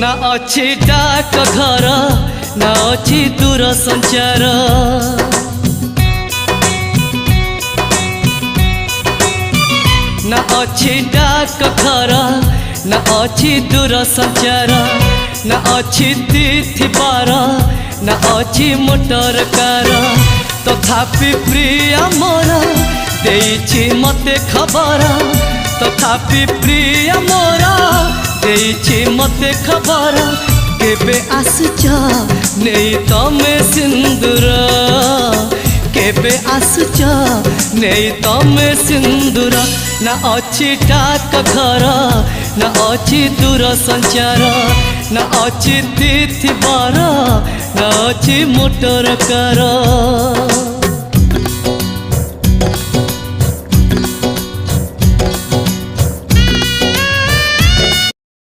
ना अच्छी डाक घर ना अच्छी दूर संचार ना अच्छी डाक घर ना अच्छी दूर संचार ना अच्छी तिथि बार ना अच्छी मोटर कार तथापि प्रिय मोर देइछि मते खबर तथापि प्रिय मोर देइछि मते खबर केबे आसुच नहीं तमे सिंदूर केबे आसुच नहीं तमे सिंदूर ना अच्छी डाक घर ना अच्छी दूर संचार ना अच्छी तिथि बार ना अच्छी मोटर कार।